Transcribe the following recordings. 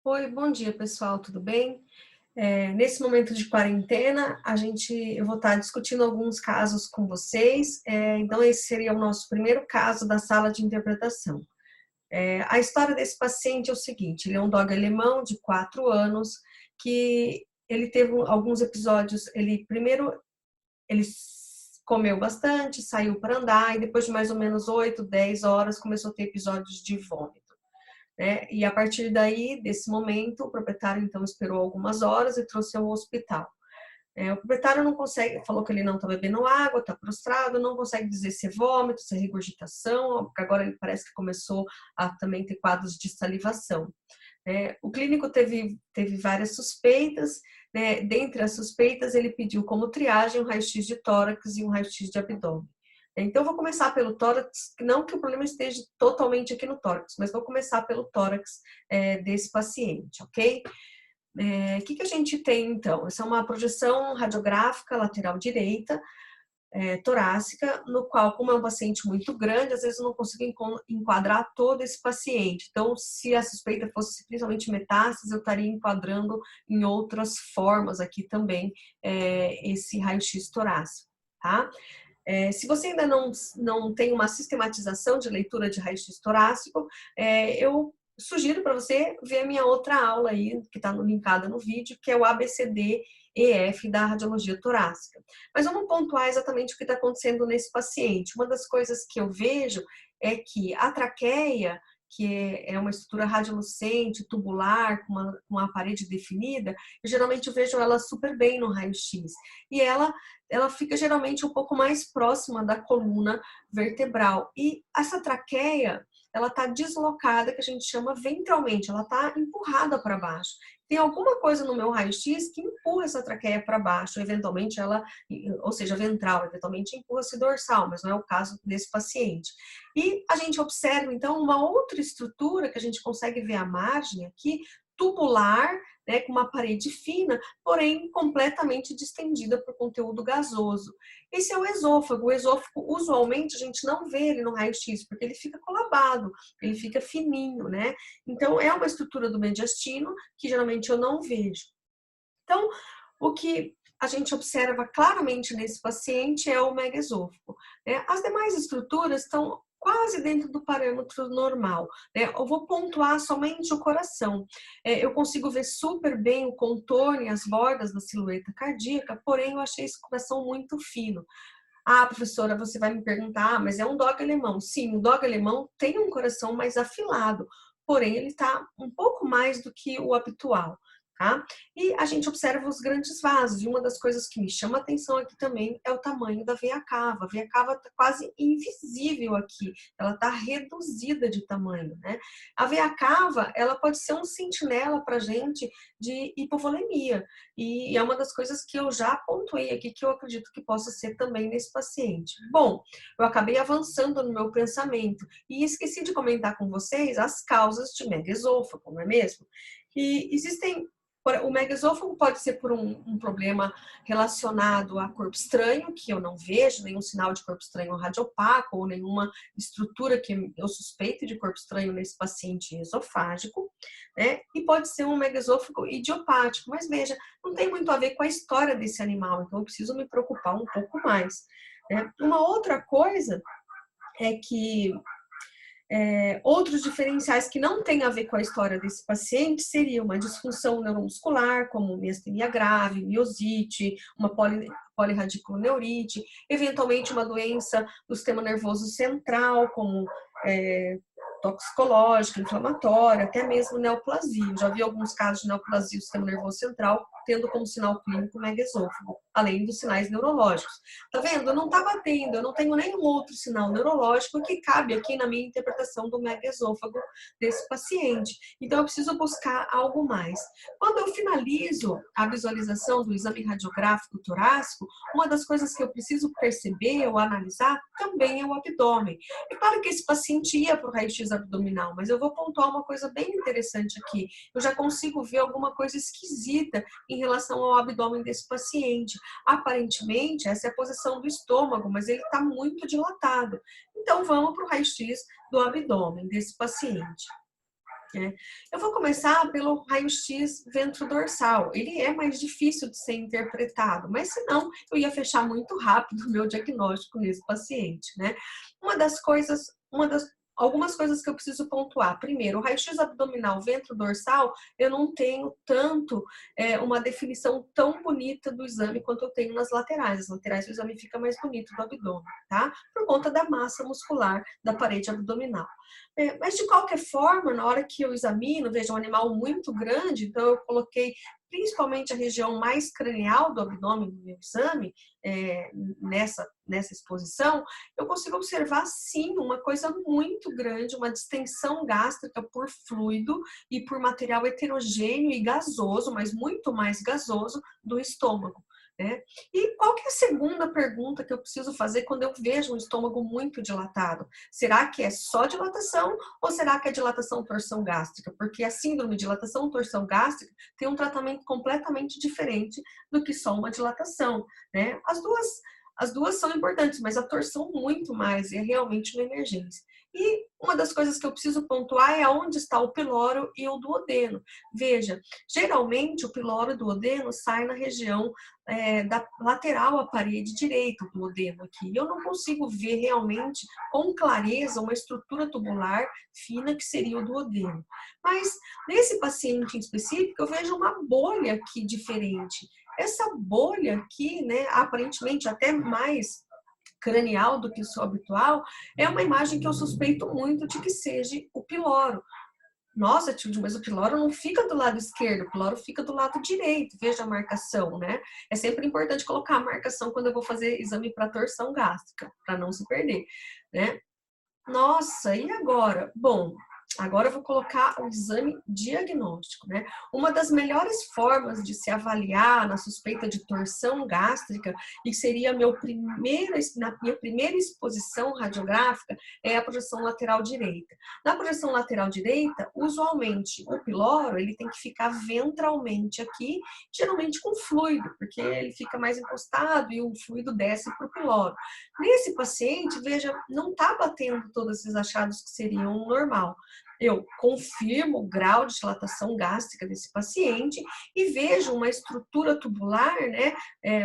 Oi, bom dia pessoal, tudo bem? Nesse momento de quarentena, eu vou estar discutindo alguns casos com vocês. Então, esse seria o nosso primeiro caso da sala de interpretação. A história desse paciente é o seguinte: ele é um dog alemão de 4 anos, que ele teve alguns episódios. Ele comeu bastante, saiu para andar, e depois de mais ou menos 8, 10 horas, começou a ter episódios de vômito, né? E a partir daí, desse momento, o proprietário então esperou algumas horas e trouxe ao hospital. O proprietário não consegue, falou que ele não está bebendo água, está prostrado, não consegue dizer se é vômito, se é regurgitação, porque agora ele parece que começou a também ter quadros de salivação. O clínico teve várias suspeitas, né? Dentre as suspeitas, ele pediu como triagem um raio-x de tórax e um raio-x de abdômen. Então, eu vou começar pelo tórax, não que o problema esteja totalmente aqui no tórax, mas vou começar pelo tórax desse paciente, ok? O que a gente tem, então? Essa é uma projeção radiográfica lateral direita, torácica, no qual, como é um paciente muito grande, às vezes eu não consigo enquadrar todo esse paciente. Então, se a suspeita fosse principalmente metástase, eu estaria enquadrando em outras formas aqui também esse raio-x torácico, tá? Se você ainda não tem uma sistematização de leitura de raio-x torácico, eu sugiro para você ver a minha outra aula aí, que está linkada no vídeo, que é o ABCD-EF da radiologia torácica. Mas vamos pontuar exatamente o que está acontecendo nesse paciente. Uma das coisas que eu vejo é que a traqueia, que é uma estrutura radiolucente, tubular, com uma parede definida, eu geralmente vejo ela super bem no raio-x. E ela fica geralmente um pouco mais próxima da coluna vertebral. E essa traqueia, ela está deslocada, que a gente chama ventralmente, ela está empurrada para baixo. Tem alguma coisa no meu raio-x que empurra essa traqueia para baixo, eventualmente ou seja, ventral, eventualmente empurra-se dorsal, mas não é o caso desse paciente. E a gente observa, então, uma outra estrutura que a gente consegue ver à margem aqui, tubular, né, com uma parede fina, porém completamente distendida por conteúdo gasoso. Esse é o esôfago. O esôfago, usualmente, a gente não vê ele no raio-x, porque ele fica colabado, ele fica fininho, né? Então, é uma estrutura do mediastino que geralmente eu não vejo. Então, o que a gente observa claramente nesse paciente é o megaesôfago, né? As demais estruturas estão quase dentro do parâmetro normal, né? Eu vou pontuar somente o coração. Eu consigo ver super bem o contorno e as bordas da silhueta cardíaca, porém eu achei esse coração muito fino. Ah, professora, você vai me perguntar, mas é um dog alemão. Sim, o dog alemão tem um coração mais afilado, porém ele está um pouco mais do que o habitual, tá? E a gente observa os grandes vasos, e uma das coisas que me chama a atenção aqui também é o tamanho da veia cava. A veia cava está quase invisível aqui, ela está reduzida de tamanho, né? A veia cava, ela pode ser um sentinela para gente de hipovolemia, e é uma das coisas que eu já pontuei aqui, que eu acredito que possa ser também nesse paciente. Bom, eu acabei avançando no meu pensamento e esqueci de comentar com vocês as causas de megaesôfago, não é mesmo? E existem. O megaesôfago pode ser por um problema relacionado a corpo estranho, que eu não vejo, nenhum sinal de corpo estranho radiopaco ou nenhuma estrutura que eu suspeito de corpo estranho nesse paciente esofágico, né? E pode ser um megaesôfago idiopático, mas veja, não tem muito a ver com a história desse animal, então eu preciso me preocupar um pouco mais, né? Uma outra coisa é que outros diferenciais que não têm a ver com a história desse paciente seria uma disfunção neuromuscular, como miastenia grave, miosite, uma polirradiculoneurite, eventualmente uma doença do sistema nervoso central, como toxicológica, inflamatória, até mesmo neoplasia. Eu já vi alguns casos de neoplasia do sistema nervoso central tendo como sinal clínico megaesôfago, além dos sinais neurológicos. Tá vendo? Eu não tá batendo, eu não tenho nenhum outro sinal neurológico que cabe aqui na minha interpretação do megaesôfago desse paciente. Então, eu preciso buscar algo mais. Quando eu finalizo a visualização do exame radiográfico torácico, uma das coisas que eu preciso perceber ou analisar também é o abdômen. É claro que esse paciente ia para o raio-x abdominal, mas eu vou pontuar uma coisa bem interessante aqui. Eu já consigo ver alguma coisa esquisita em relação ao abdômen desse paciente. Aparentemente, essa é a posição do estômago, mas ele está muito dilatado. Então, vamos para o raio-x do abdômen desse paciente. né? Eu vou começar pelo raio-x ventrodorsal. Ele é mais difícil de ser interpretado, mas senão eu ia fechar muito rápido o meu diagnóstico nesse paciente, né? Algumas coisas que eu preciso pontuar. Primeiro, o raio-x abdominal ventrodorsal, eu não tenho tanto uma definição tão bonita do exame quanto eu tenho nas laterais. As laterais o exame fica mais bonito do abdômen, tá? Por conta da massa muscular da parede abdominal. Mas de qualquer forma, na hora que eu examino, vejo um animal muito grande, então eu coloquei principalmente a região mais cranial do abdômen no meu exame, nessa exposição, eu consigo observar sim uma coisa muito grande, uma distensão gástrica por fluido e por material heterogêneo e gasoso, mas muito mais gasoso do estômago, né? E qual que é a segunda pergunta que eu preciso fazer quando eu vejo um estômago muito dilatado? Será que é só dilatação ou será que é dilatação-torção gástrica? Porque a síndrome de dilatação-torção gástrica tem um tratamento completamente diferente do que só uma dilatação, né? As duas são importantes, mas a torção muito mais, e é realmente uma emergência. E uma das coisas que eu preciso pontuar é onde está o piloro e o duodeno. Veja, geralmente o piloro e o duodeno saem na região da lateral à parede direita, o duodeno aqui. Eu não consigo ver realmente com clareza uma estrutura tubular fina que seria o duodeno. Mas nesse paciente em específico, eu vejo uma bolha aqui diferente. Essa bolha aqui, né, aparentemente até mais cranial do que o seu habitual, é uma imagem que eu suspeito muito de que seja o piloro. Nossa, Tilde, mas o piloro não fica do lado esquerdo, o piloro fica do lado direito. Veja a marcação, né? É sempre importante colocar a marcação quando eu vou fazer exame para torção gástrica, para não se perder, né? Nossa, e agora? Bom, agora eu vou colocar o exame diagnóstico, né? Uma das melhores formas de se avaliar na suspeita de torção gástrica, e seria na minha primeira exposição radiográfica, é a projeção lateral direita. Na projeção lateral direita, usualmente, o piloro, ele tem que ficar ventralmente aqui, geralmente com fluido, porque ele fica mais encostado e o fluido desce para o piloro. Nesse paciente, veja, não está batendo todos esses achados que seriam normal. Eu confirmo o grau de dilatação gástrica desse paciente e vejo uma estrutura tubular, né,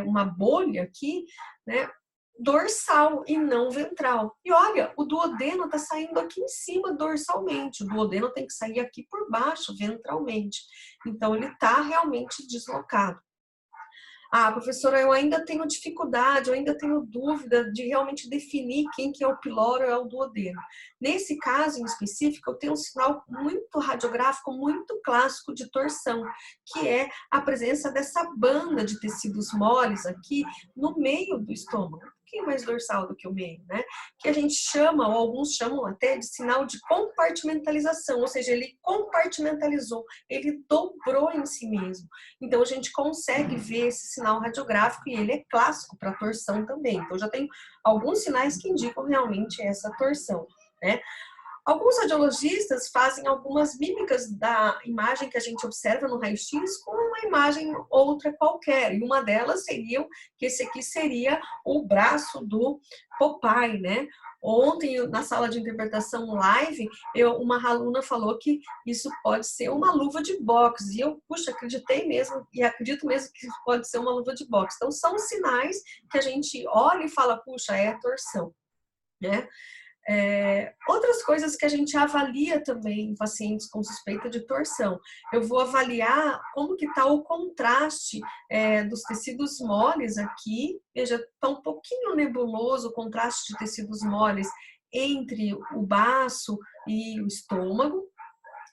uma bolha aqui, né, dorsal e não ventral. E olha, o duodeno está saindo aqui em cima dorsalmente. O duodeno tem que sair aqui por baixo, ventralmente. Então, ele está realmente deslocado. Ah, professora, eu ainda tenho dificuldade, eu ainda tenho dúvida de realmente definir quem que é o piloro ou é o duodeno. Nesse caso em específico, eu tenho um sinal muito radiográfico, muito clássico de torção, que é a presença dessa banda de tecidos moles aqui no meio do estômago, um pouquinho mais dorsal do que o meio, né? Que a gente chama, ou alguns chamam até de sinal de compartimentalização, ou seja, ele compartimentalizou, ele dobrou em si mesmo. Então, a gente consegue ver esse sinal radiográfico e ele é clássico para torção também. Então, já tem alguns sinais que indicam realmente essa torção, né? Alguns radiologistas fazem algumas mímicas da imagem que a gente observa no raio-x com uma imagem outra qualquer. E uma delas seria que esse aqui seria o braço do Popeye, né? Ontem, na sala de interpretação live, uma aluna falou que isso pode ser uma luva de boxe. E eu, puxa, acreditei mesmo, e acredito mesmo que pode ser uma luva de boxe. Então, são sinais que a gente olha e fala, puxa, é a torção, né? Outras coisas que a gente avalia também em pacientes com suspeita de torção. Eu vou avaliar como que está o contraste dos tecidos moles aqui. Veja, está um pouquinho nebuloso o contraste de tecidos moles entre o baço e o estômago.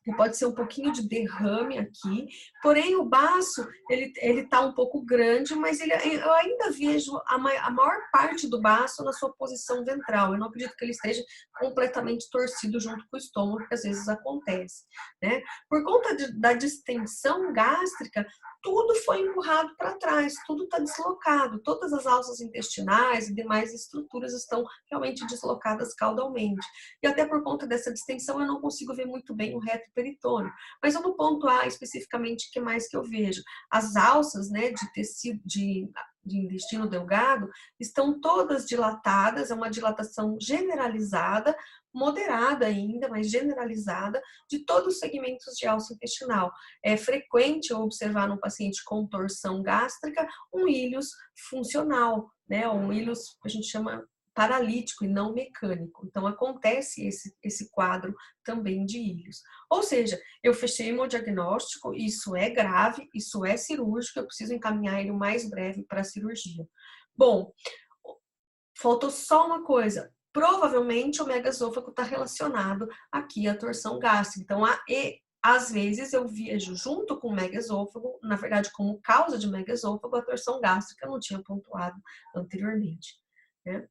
Que pode ser um pouquinho de derrame aqui, porém o baço, ele tá um pouco grande, mas eu ainda vejo a maior parte do baço na sua posição ventral. Eu não acredito que ele esteja completamente torcido junto com o estômago, que às vezes acontece, né? Por conta da distensão gástrica, tudo foi empurrado para trás, tudo está deslocado, todas as alças intestinais e demais estruturas estão realmente deslocadas caudalmente. E até por conta dessa distensão eu não consigo ver muito bem o reto peritônio. Mas vamos pontuar especificamente o que mais que eu vejo. As alças, né, de tecido, de intestino delgado, estão todas dilatadas, é uma dilatação generalizada, moderada ainda, mas generalizada, de todos os segmentos de alça intestinal. É frequente eu observar no paciente com torção gástrica um ilhus funcional, né? Um ilhus que a gente chama paralítico e não mecânico. Então, acontece esse quadro também de ilhos. Ou seja, eu fechei meu diagnóstico, isso é grave, isso é cirúrgico, eu preciso encaminhar ele o mais breve para a cirurgia. Bom, faltou só uma coisa. Provavelmente o megaesôfago está relacionado aqui à torção gástrica. Então, às vezes eu vejo junto com o megaesôfago, na verdade, como causa de megaesôfago, a torção gástrica, eu não tinha pontuado anteriormente, né?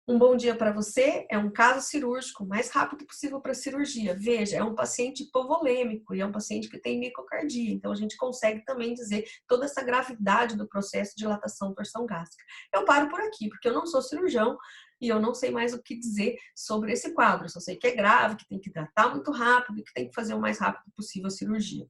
Um bom dia para você é um caso cirúrgico, o mais rápido possível para a cirurgia. Veja, é um paciente hipovolêmico e é um paciente que tem micocardia. Então, a gente consegue também dizer toda essa gravidade do processo de dilatação torção gástrica. Eu paro por aqui, porque eu não sou cirurgião e eu não sei mais o que dizer sobre esse quadro. Só sei que é grave, que tem que tratar muito rápido e que tem que fazer o mais rápido possível a cirurgia.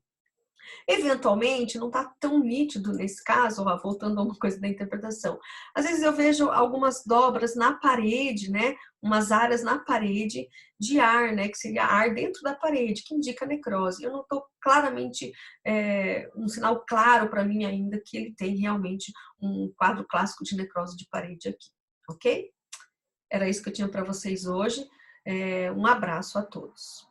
Eventualmente, não está tão nítido nesse caso, ó, voltando a uma coisa da interpretação. Às vezes eu vejo algumas dobras na parede, né? Umas áreas na parede de ar, né? Que seria ar dentro da parede, que indica necrose. Eu não estou claramente, um sinal claro para mim ainda que ele tem realmente um quadro clássico de necrose de parede aqui, ok? Era isso que eu tinha para vocês hoje. Um abraço a todos.